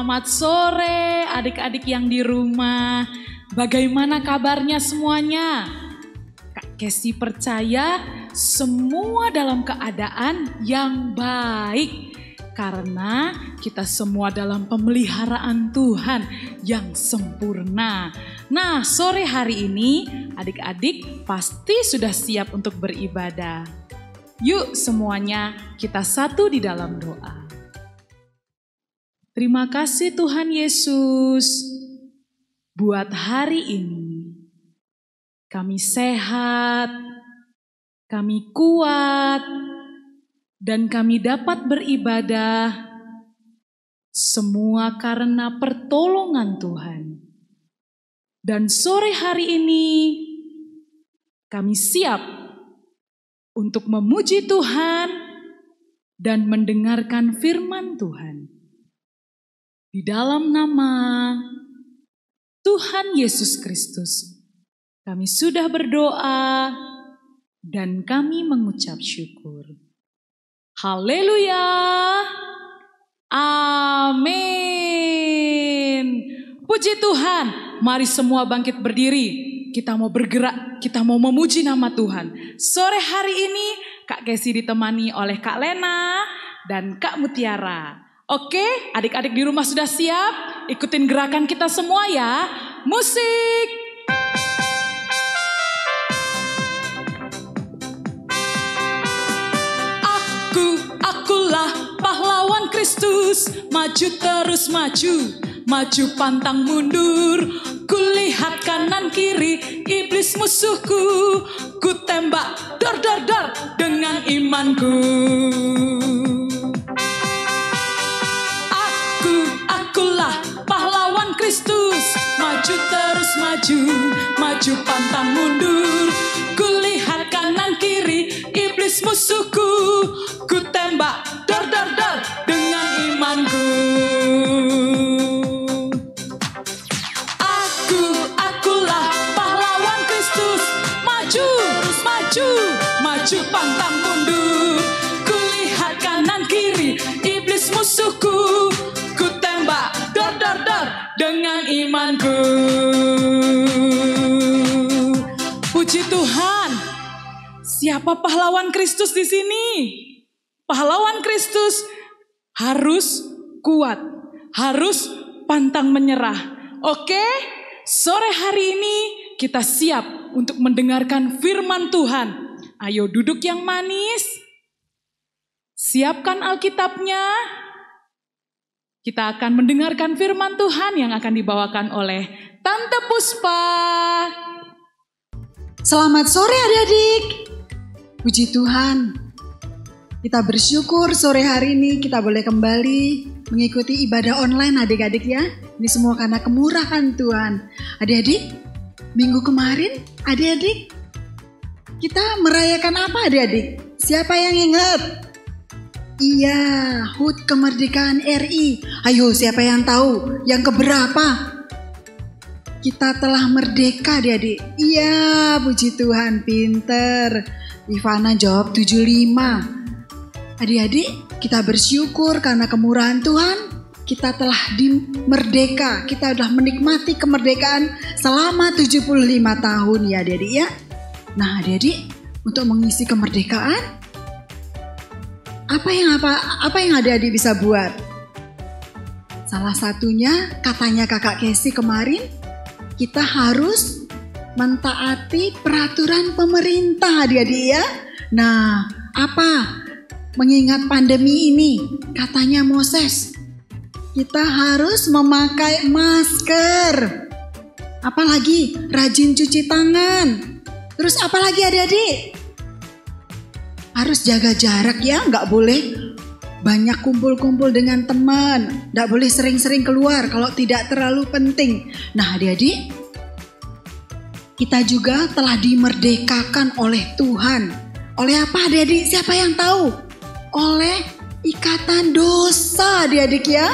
Selamat sore adik-adik yang di rumah. Bagaimana kabarnya semuanya? Kak Kesi percaya semua dalam keadaan yang baik. Karena kita semua dalam pemeliharaan Tuhan yang sempurna. Nah, sore hari ini adik-adik pasti sudah siap untuk beribadah. Yuk semuanya kita satu di dalam doa. Terima kasih Tuhan Yesus buat hari ini. Kami sehat, kami kuat, dan kami dapat beribadah semua karena pertolongan Tuhan. Dan sore hari ini kami siap untuk memuji Tuhan dan mendengarkan firman Tuhan. Di dalam nama Tuhan Yesus Kristus, kami sudah berdoa dan kami mengucap syukur. Haleluya. Amin. Puji Tuhan. Mari semua bangkit berdiri. Kita mau bergerak, kita mau memuji nama Tuhan. Sore hari ini Kak Kesi ditemani oleh Kak Lena dan Kak Mutiara. Oke, adik-adik di rumah sudah siap? Ikutin gerakan kita semua ya. Musik. Akulah pahlawan Kristus. Maju terus maju, maju pantang mundur. Kulihat kanan kiri iblis musuhku. Ku tembak dor dor dor dengan imanku. Akulah pahlawan Kristus. Maju terus maju, maju pantang mundur. Kulihat kanan kiri iblis musuhku. Ku tembak dor dor dor dengan imanku. Akulah pahlawan Kristus. Maju terus maju, maju pantang mundur. Kulihat kanan kiri iblis musuhku. Ku tembak dor dor dor dengan imanku. Puji Tuhan. Siapa pahlawan Kristus di sini? Pahlawan Kristus harus kuat, harus pantang menyerah. Oke? Sore hari ini kita siap untuk mendengarkan firman Tuhan. Ayo duduk yang manis. Siapkan Alkitabnya. Kita akan mendengarkan firman Tuhan yang akan dibawakan oleh Tante Puspa. Selamat sore adik-adik. Puji Tuhan. Kita bersyukur sore hari ini kita boleh kembali mengikuti ibadah online adik-adik ya. Ini semua karena kemurahan Tuhan. Adik-adik, minggu kemarin adik-adik kita merayakan apa adik-adik? Siapa yang ingat? Iya, HUT Kemerdekaan RI. Ayo, siapa yang tahu? Yang keberapa? Kita telah merdeka, adik-adik. Iya, puji Tuhan, pinter. Ivana jawab 75. Adik-adik, kita bersyukur karena kemurahan Tuhan. Kita telah merdeka. Kita telah menikmati kemerdekaan selama 75 tahun ya, adik-adik ya. Nah, adik-adik, untuk mengisi kemerdekaan, apa yang adik-adik bisa buat? Salah satunya katanya kakak Kesi kemarin, kita harus mentaati peraturan pemerintah adik-adik ya. Nah, apa? Mengingat pandemi ini, katanya Moses, kita harus memakai masker. Apalagi rajin cuci tangan. Terus apalagi adik-adik? Harus jaga jarak ya, nggak boleh banyak kumpul-kumpul dengan teman. Nggak boleh sering-sering keluar kalau tidak terlalu penting. Nah adik-adik, kita juga telah dimerdekakan oleh Tuhan. Oleh apa adik-adik? Siapa yang tahu? Oleh ikatan dosa adik-adik ya.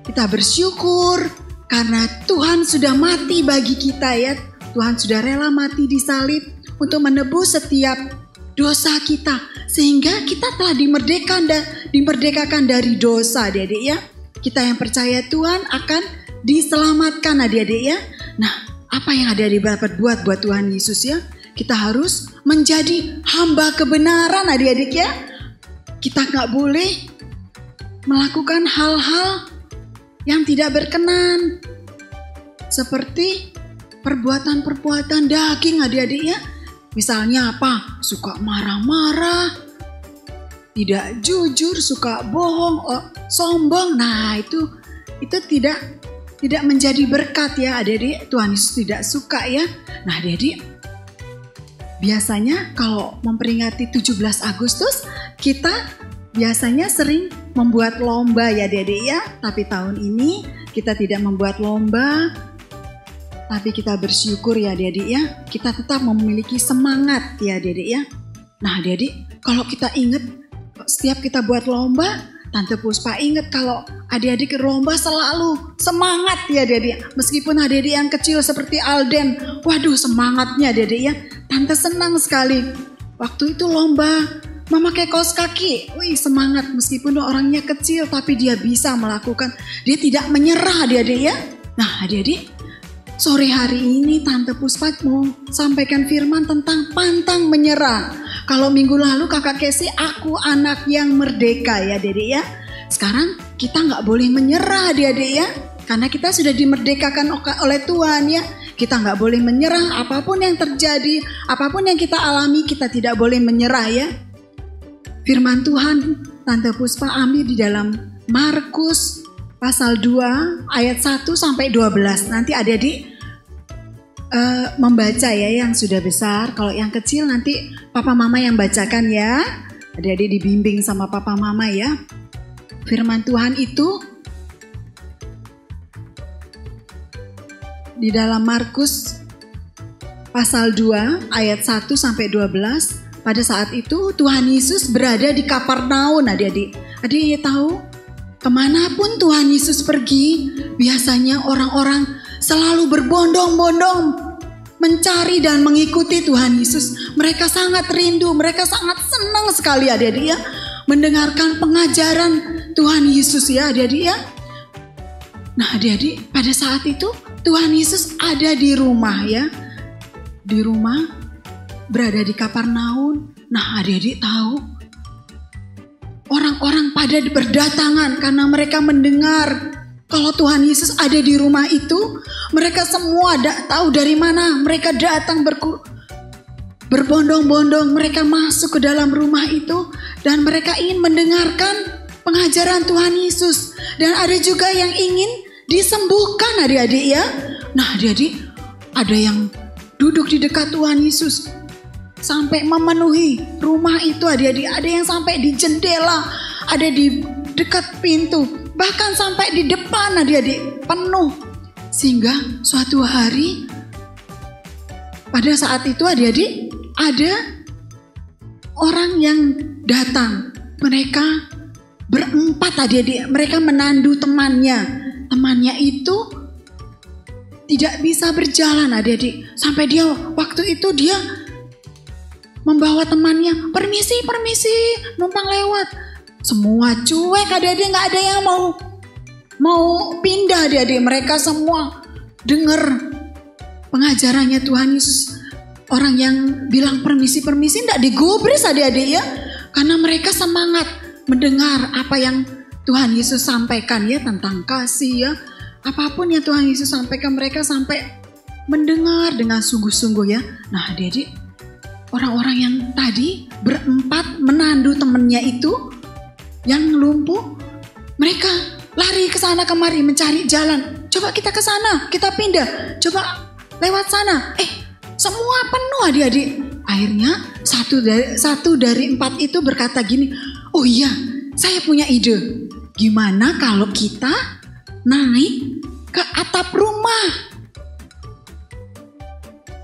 Kita bersyukur karena Tuhan sudah mati bagi kita ya. Tuhan sudah rela mati di salib untuk menebus setiap dosa kita. Sehingga kita telah dimerdekakan dari dosa adik-adik ya. kita yang percaya Tuhan akan diselamatkan adik-adik ya. Nah, apa yang ada dapat buat Tuhan Yesus ya? Kita harus menjadi hamba kebenaran adik-adik ya. Kita nggak boleh melakukan hal-hal yang tidak berkenan. Seperti perbuatan-perbuatan daging adik-adik ya. Misalnya apa? Suka marah-marah, tidak jujur, suka bohong, sombong. Nah, itu tidak menjadi berkat ya adik-adik. Tuhan Yesus tidak suka ya. Nah adik-adik, biasanya kalau memperingati 17 Agustus, kita biasanya sering membuat lomba ya adik-adik ya. Tapi tahun ini kita tidak membuat lomba, tapi kita bersyukur ya adik-adik ya. Kita tetap memiliki semangat ya adik-adik ya. Nah adik-adik, kalau kita ingat setiap kita buat lomba, Tante Puspa ingat kalau adik-adik lomba selalu semangat ya adik-adik. Meskipun adik-adik yang kecil seperti Alden, waduh semangatnya adik-adik ya. Tante senang sekali. Waktu itu lomba memakai kaos kaki, wih semangat. Meskipun orangnya kecil tapi dia bisa melakukan. Dia tidak menyerah adik-adik ya. Nah adik-adik, sore hari ini Tante Puspa mau sampaikan firman tentang pantang menyerah. Kalau minggu lalu kakak Kesi, aku anak yang merdeka ya adik-adik ya. Sekarang kita nggak boleh menyerah adik-adik ya. Karena kita sudah dimerdekakan oleh Tuhan ya. Kita nggak boleh menyerah, apapun yang terjadi, apapun yang kita alami, kita tidak boleh menyerah ya. Firman Tuhan Tante Puspa ambil di dalam Markus pasal 2 ayat 1 sampai 12. Nanti adik-adik membaca ya yang sudah besar. Kalau yang kecil nanti papa mama yang bacakan ya. Adik-adik dibimbing sama papa mama ya. Firman Tuhan itu di dalam Markus pasal 2 ayat 1 sampai 12. Pada saat itu Tuhan Yesus berada di Kapernaum adik-adik. Adik-adik tahu kemanapun Tuhan Yesus pergi, biasanya orang-orang selalu berbondong-bondong mencari dan mengikuti Tuhan Yesus. Mereka sangat rindu, mereka sangat senang sekali adik-adik ya, mendengarkan pengajaran Tuhan Yesus ya adik-adik ya. Nah adik-adik, pada saat itu Tuhan Yesus ada di rumah ya. Di rumah, berada di Kapernaum. Nah adik-adik tahu, orang-orang pada berdatangan karena mereka mendengar kalau Tuhan Yesus ada di rumah itu. Mereka semua tahu dari mana. Mereka datang berbondong-bondong. Mereka masuk ke dalam rumah itu. Dan mereka ingin mendengarkan pengajaran Tuhan Yesus. Dan ada juga yang ingin disembuhkan adik-adik ya. Nah adik-adik, ada yang duduk di dekat Tuhan Yesus sampai memenuhi rumah itu adik-adik. Ada yang sampai di jendela, ada di dekat pintu, bahkan sampai di depan adik-adik, penuh. Sehingga suatu hari pada saat itu adik-adik ada orang yang datang. Mereka berempat adik-adik, mereka menandu temannya. Temannya itu tidak bisa berjalan adik-adik. Sampai dia waktu itu dia membawa temannya, permisi, numpang lewat. Semua cuek adik-adik, gak ada yang mau pindah adik-adik. Mereka semua dengar pengajarannya Tuhan Yesus. Orang yang bilang permisi gak digubris adik-adik ya. Karena mereka semangat mendengar apa yang Tuhan Yesus sampaikan ya, tentang kasih ya. Apapun yang Tuhan Yesus sampaikan, mereka sampai mendengar dengan sungguh-sungguh ya. Nah adik-adik, orang-orang yang tadi berempat menandu temannya itu yang lumpuh, mereka lari ke sana kemari mencari jalan. Coba kita ke sana, kita pindah, coba lewat sana. Semua penuh adik-adik. Akhirnya satu dari empat itu berkata gini, oh iya, saya punya ide. Gimana kalau kita naik ke atap rumah?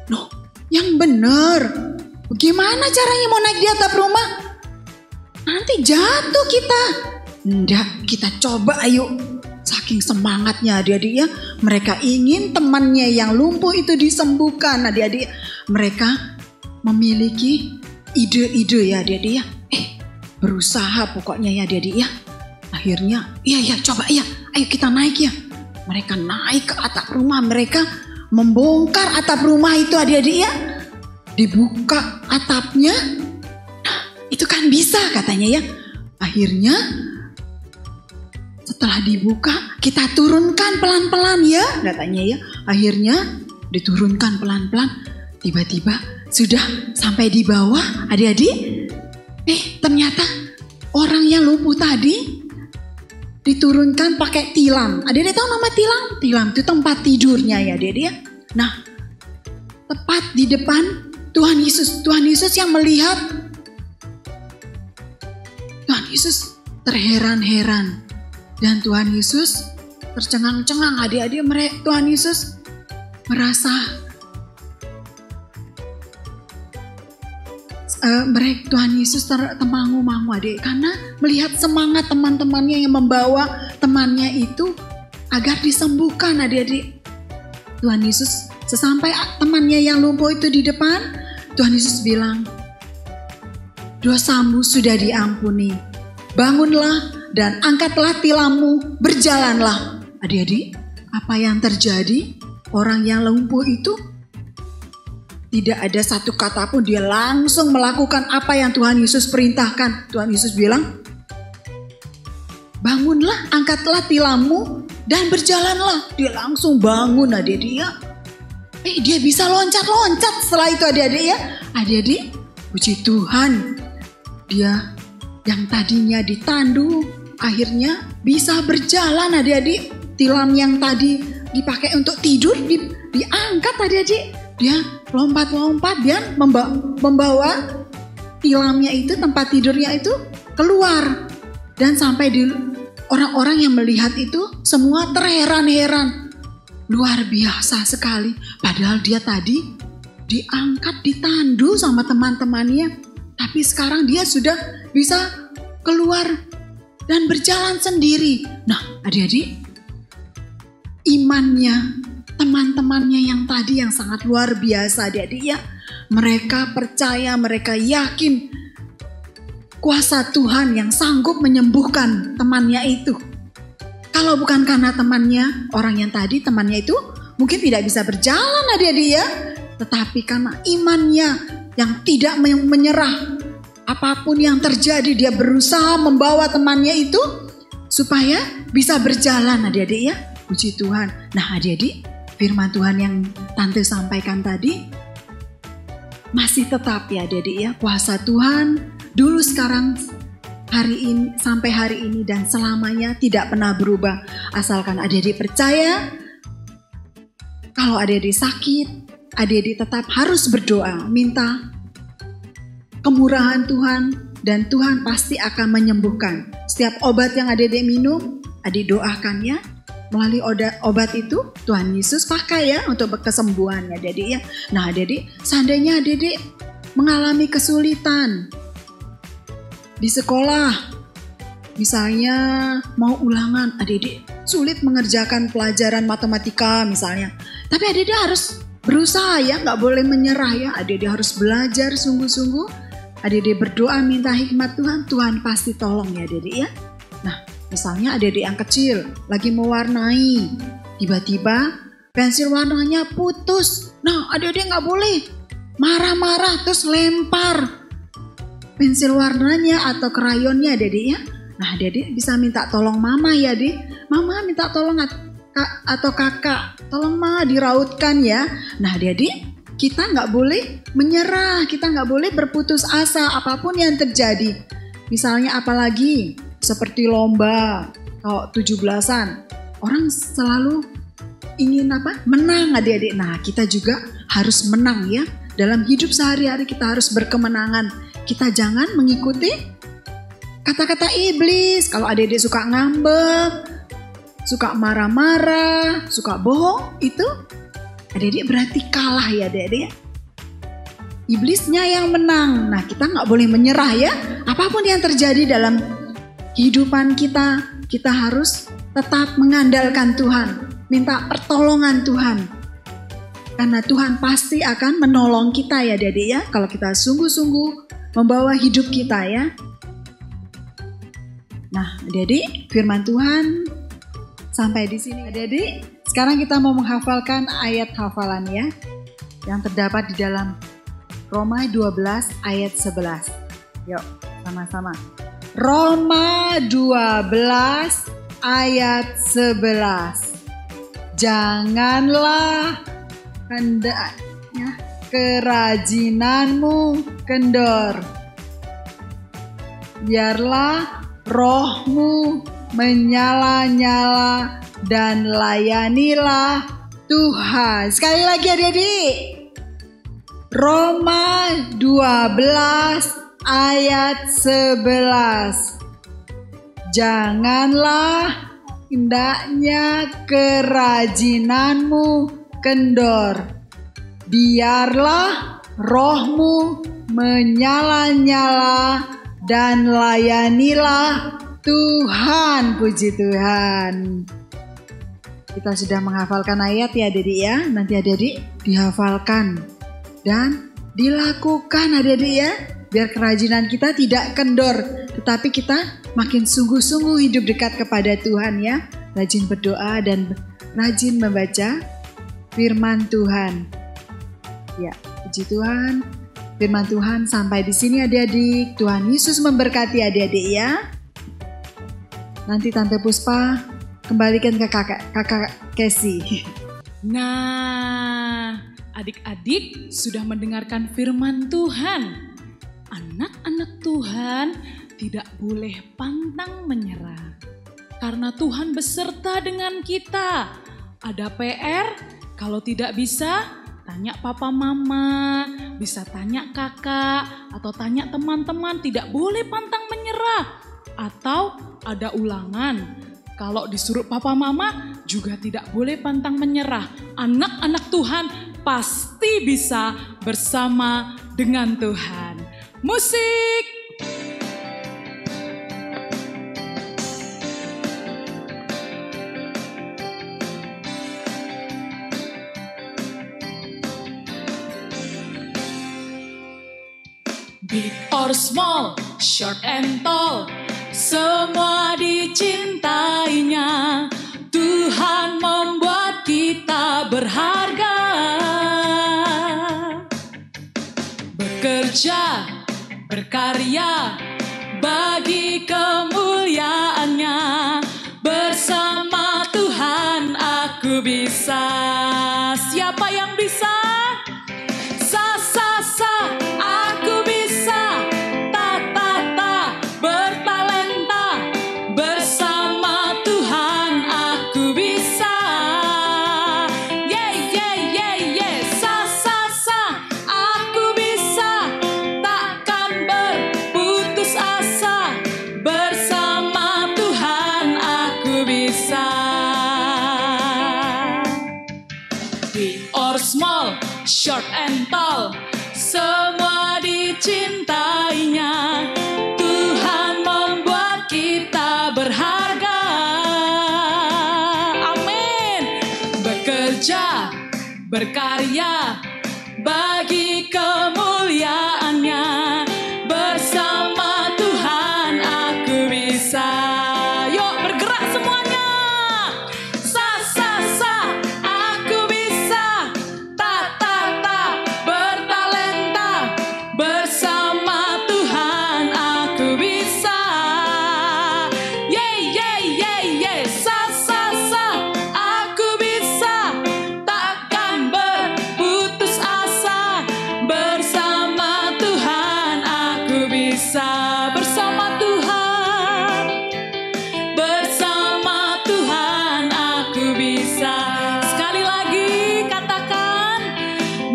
Loh, yang bener. Gimana caranya mau naik di atap rumah? Nanti jatuh kita. Enggak, kita coba ayo. Saking semangatnya adik-adik ya. Mereka ingin temannya yang lumpuh itu disembuhkan adik-adik. Mereka memiliki ide-ide ya adik-adik ya. Berusaha pokoknya ya adik-adik ya. Akhirnya, iya coba ya. ayo kita naik ya. Mereka naik ke atap rumah, mereka membongkar atap rumah itu adik-adik ya. Dibuka atapnya, nah, itu kan bisa katanya ya. Akhirnya setelah dibuka kita turunkan pelan-pelan ya katanya ya. Akhirnya diturunkan pelan-pelan, tiba-tiba sudah sampai di bawah adik-adik. Ternyata orang yang lumpuh tadi diturunkan pakai tilam. Adik-adik tahu nama tilam? Tilam itu tempat tidurnya ya adik-adik ya. Nah, tepat di depan Tuhan Yesus. Tuhan Yesus yang melihat. Tuhan Yesus terheran-heran. Dan Tuhan Yesus tercengang-cengang adik-adik. Tuhan Yesus merasa Tuhan Yesus termangu-mangu adik, karena melihat semangat teman-temannya yang membawa temannya itu agar disembuhkan adik-adik. Tuhan Yesus sesampai temannya yang lumpuh itu di depan, Tuhan Yesus bilang, dosamu sudah diampuni, bangunlah dan angkatlah tilammu, berjalanlah. Adik-adik, apa yang terjadi? Orang yang lumpuh itu tidak ada satu kata pun, dia langsung melakukan apa yang Tuhan Yesus perintahkan. Tuhan Yesus bilang, bangunlah, angkatlah tilammu, dan berjalanlah. Dia langsung bangun adik-adik ya. Dia bisa loncat-loncat setelah itu adik-adik ya. Adik-adik, puji Tuhan. Dia yang tadinya ditandu, akhirnya bisa berjalan adik-adik. Tilam yang tadi dipakai untuk tidur, diangkat adik-adik. Dia lompat-lompat dan membawa tilamnya itu, tempat tidurnya itu keluar. Dan sampai di orang-orang yang melihat itu semua terheran-heran. Luar biasa sekali. Padahal dia tadi diangkat, ditandu sama teman-temannya. Tapi sekarang dia sudah bisa keluar dan berjalan sendiri. Nah adik-adik, imannya teman-temannya yang tadi yang sangat luar biasa adik-adik ya. Mereka percaya, mereka yakin kuasa Tuhan yang sanggup menyembuhkan temannya itu. Kalau bukan karena temannya, orang yang tadi temannya itu mungkin tidak bisa berjalan adik-adik ya. Tetapi karena imannya yang tidak menyerah, apapun yang terjadi dia berusaha membawa temannya itu supaya bisa berjalan adik-adik ya. Puji Tuhan. Nah adik-adik, firman Tuhan yang Tante sampaikan tadi masih tetap ya adik-adik ya. Kuasa Tuhan dulu, sekarang, hari ini, sampai hari ini dan selamanya tidak pernah berubah. Asalkan adik-adik percaya, kalau adik-adik sakit, adik-adik tetap harus berdoa, minta kemurahan Tuhan, dan Tuhan pasti akan menyembuhkan. Setiap obat yang adik-adik minum, adik doakan ya. Melalui obat itu Tuhan Yesus pakai ya untuk kesembuhan ya adik-adik ya. Nah adik-adik, seandainya adik-adik mengalami kesulitan di sekolah, misalnya mau ulangan, adik-adik sulit mengerjakan pelajaran matematika misalnya. Tapi adik-adik harus berusaha ya, nggak boleh menyerah ya. Adik-adik harus belajar sungguh-sungguh. Adik-adik berdoa minta hikmat Tuhan, Tuhan pasti tolong ya adik-adik ya. Nah misalnya adik-adik yang kecil lagi mewarnai, tiba-tiba pensil warnanya putus. Nah adik-adik nggak boleh marah-marah terus lempar pensil warnanya atau krayonnya adik-adik ya. Nah adik-adik bisa minta tolong mama ya adik. Mama minta tolong atau kakak, tolong ma dirautkan ya. Nah adik-adik, kita nggak boleh menyerah, kita nggak boleh berputus asa apapun yang terjadi. Misalnya apalagi seperti lomba, kalau 17-an, orang selalu ingin apa? Menang adik-adik. Nah kita juga harus menang ya. Dalam hidup sehari-hari kita harus berkemenangan. Kita jangan mengikuti kata-kata iblis. Kalau adik-adik suka ngambek, suka marah-marah, suka bohong, itu adik-adik berarti kalah ya adik-adik. Iblisnya yang menang. Nah kita nggak boleh menyerah ya. Apapun yang terjadi dalam kehidupan kita, kita harus tetap mengandalkan Tuhan, minta pertolongan Tuhan. Karena Tuhan pasti akan menolong kita ya adik-adik ya, kalau kita sungguh-sungguh membawa hidup kita ya. Nah adik-adik, firman Tuhan sampai di sini. Adik-adik, sekarang kita mau menghafalkan ayat hafalan ya, yang terdapat di dalam Roma 12 ayat 11. Yuk, sama-sama. Roma 12 ayat 11. Janganlah hendaknya kerajinanmu kendor. Biarlah rohmu menyala-nyala dan layanilah Tuhan. Sekali lagi adik-adik. Roma 12 ayat 11. Janganlah hendaknya kerajinanmu kendor. Biarlah rohmu menyala-nyala dan layanilah Tuhan. Puji Tuhan. Kita sudah menghafalkan ayat ya adik-adik ya. Nanti adik-adik dihafalkan dan dilakukan adik-adik ya. Biar kerajinan kita tidak kendor, tetapi kita makin sungguh-sungguh hidup dekat kepada Tuhan ya. Rajin berdoa dan rajin membaca firman Tuhan. Ya, puji Tuhan. Firman Tuhan sampai di sini adik-adik. Tuhan Yesus memberkati adik-adik ya. Nanti Tante Puspa kembalikan ke kakak Casey. Nah, adik-adik sudah mendengarkan firman Tuhan. Anak-anak Tuhan tidak boleh pantang menyerah. Karena Tuhan beserta dengan kita. Ada PR, kalau tidak bisa tanya papa mama, bisa tanya kakak, atau tanya teman-teman, tidak boleh pantang menyerah. Atau ada ulangan, kalau disuruh papa mama juga tidak boleh pantang menyerah. Anak-anak Tuhan pasti bisa bersama dengan Tuhan. Musik! Big or small, short and tall, semua dicintainya. Tuhan membuat kita berharga. Bekerja, berkarya, bagi kemuliaannya. Bersama Tuhan aku bisa. Siapa yang bisa? Aku bisa. Bertalenta. Bersama Tuhan aku bisa. Aku bisa. Takkan berputus asa. Bersama Tuhan aku bisa. Big or small, short and tall, semua dicintainya. Tuhan membuat kita berharga. Amin. Bekerja, berkarya, bagi kemuliaannya. Bersama Tuhan aku bisa. Yuk bergerak semuanya. Aku bisa. Bertalenta. Bersama Tuhan aku bisa. Aku bisa. Takkan berputus asa. Bersama Tuhan aku bisa. Bersama Tuhan. Bersama Tuhan aku bisa. Sekali lagi katakan,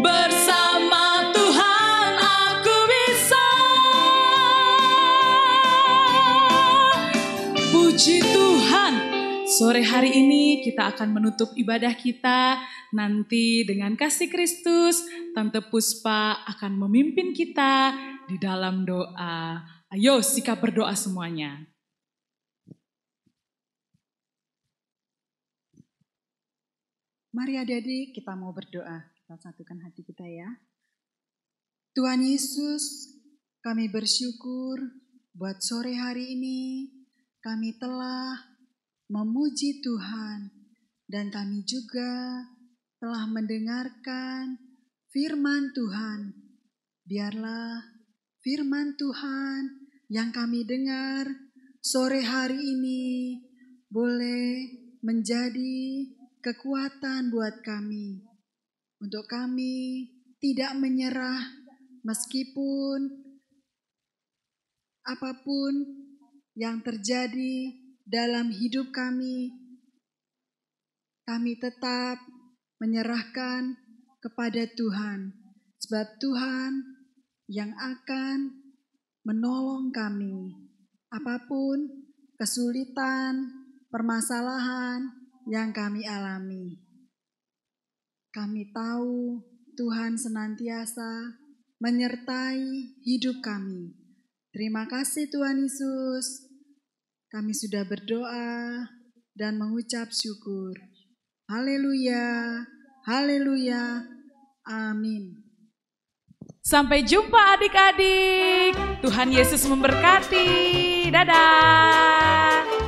bersama Tuhan aku bisa. Puji Tuhan. Sore hari ini kita akan menutup ibadah kita. Nanti dengan kasih Kristus, Tante Puspa akan memimpin kita di dalam doa. Ayo sikap berdoa semuanya. Mari adik-adik kita mau berdoa. Kita satukan hati kita ya. Tuhan Yesus, kami bersyukur buat sore hari ini kami telah memuji Tuhan, dan kami juga telah mendengarkan firman Tuhan. Biarlah firman Tuhan yang kami dengar sore hari ini boleh menjadi kekuatan buat kami, untuk kami tidak menyerah meskipun apapun yang terjadi dalam hidup kami tetap menyerahkan kepada Tuhan, sebab Tuhan yang akan menolong kami. Apapun kesulitan, permasalahan yang kami alami, kami tahu Tuhan senantiasa menyertai hidup kami. Terima kasih Tuhan Yesus. Kami sudah berdoa dan mengucap syukur. Haleluya, haleluya, amin. Sampai jumpa adik-adik. Tuhan Yesus memberkati. Dadah.